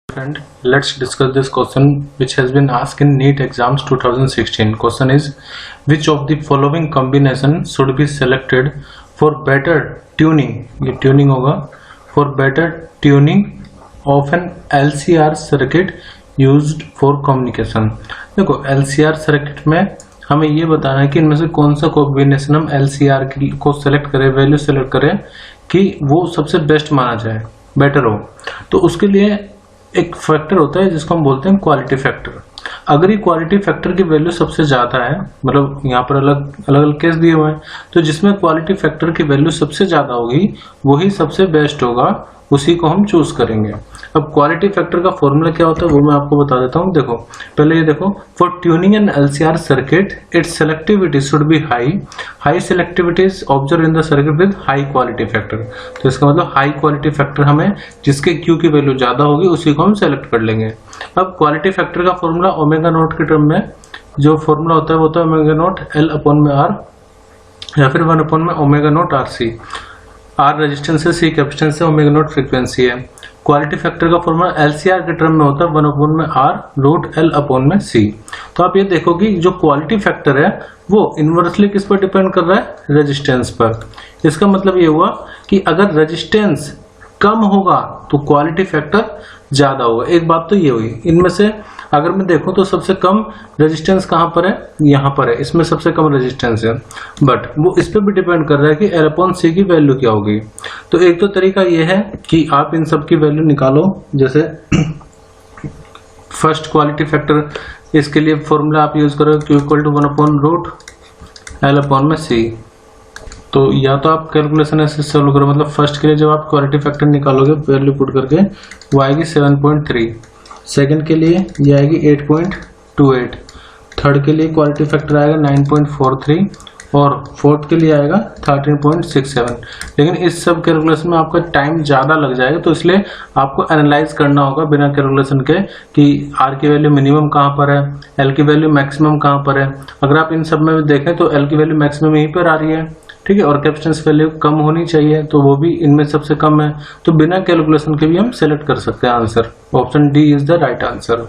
Friend, let's discuss this question which has been asked in NEET exams 2016. Question is, which of the following combination should be selected for better tuning? ये tuning होगा for better tuning of an LCR circuit used for communication. देखो LCR circuit में हमें ये बताना है कि इनमें से कौन सा कॉम्बिनेशन हम LCR को सेलेक्ट करें, वैल्यू सेलेक्ट करें कि वो सबसे बेस्ट माना जाए, बेटर हो। तो उसके लिए एक फैक्टर होता है जिसको हम बोलते हैं क्वालिटी फैक्टर। अगर ये क्वालिटी फैक्टर की वैल्यू सबसे ज्यादा है, मतलब यहाँ पर अलग अलग केस दिए हुए हैं, तो जिसमें क्वालिटी फैक्टर की वैल्यू सबसे ज्यादा होगी वही सबसे बेस्ट होगा, उसी को हम चूज करेंगे। अब क्वालिटी फैक्टर का फॉर्मूला क्या होता है वो मैं आपको बता देता हूँ। देखो पहले ये देखो, for tuning an LCR circuit its selectivity should be high selectivity is observe in the circuit with high quality factor. तो इसका मतलब हाई क्वालिटी फैक्टर हमें जिसके Q की वैल्यू ज्यादा होगी उसी को हम सेलेक्ट कर लेंगे। अब क्वालिटी फैक्टर का फॉर्मूला ओमेगा नॉट के टर्म में जो फॉर्मूला होता है वो होता है ओमेगा नॉट L अपॉन में R या फिर 1 अपॉन में omega naught RC। R resistance है, C कैपेसिटेंस है, ओमेगा नॉट फ्रीक्वेंसी है। क्वालिटी फैक्टर का फॉर्मूला LCR के टर्म में होता है 1 अपॉन में R रूट L अपॉन में C। तो आप ये देखो कि जो क्वालिटी फैक्टर है वो इनवर्सली किस पर डिपेंड कर रहा है, रेजिस्टेंस पर। इसका मतलब ये हुआ कि अगर रेजिस्टेंस कम होगा तो क्वालिटी फैक्टर ज्यादा होगा। एक बात तो ये हुई, इनमें से अगर मैं देखूं तो सबसे कम रेजिस्टेंस कहां पर है, यहां पर है, इसमें सबसे कम रेजिस्टेंस है, बट वो इस पे भी डिपेंड कर रहा है कि L अपॉन C की वैल्यू क्या होगी। तो एक तो तरीका ये है कि आप इन सब की वैल्यू निकालो, जैसे फर्स्ट क्वालिटी फैक्टर, इसके लिए फॉर्मूला आप यूज करो Q equal to 1 upon root L upon में C। तो या तो आप कैलकुलेशन ऐसे सोल्व करो, मतलब फर्स्ट के लिए जब आप क्वालिटी फैक्टर निकालोगे वैल्यू पुट करके वो आएगी 7.3, सेकंड के लिए ये आएगी 8.28, थर्ड के लिए क्वालिटी फैक्टर आएगा 9.43 और फोर्थ के लिए आएगा 13.67। लेकिन इस सब कैलकुलेशन में आपका टाइम ज़्यादा लग जाएगा, तो इसलिए आपको एनालाइज करना होगा बिना कैलकुलेशन के कि R की वैल्यू मिनिमम कहाँ पर है, L की वैल्यू मैक्सिमम कहाँ पर है। अगर आप इन सब में देखें तो L की वैल्यू मैक्सिमम यहीं पर आ रही है, ठीक है, और कैपेसिटेंस वैल्यू कम होनी चाहिए तो वो भी इनमें सबसे कम है। तो बिना कैलकुलेशन के भी हम सेलेक्ट कर सकते हैं answer. Option D is the right answer.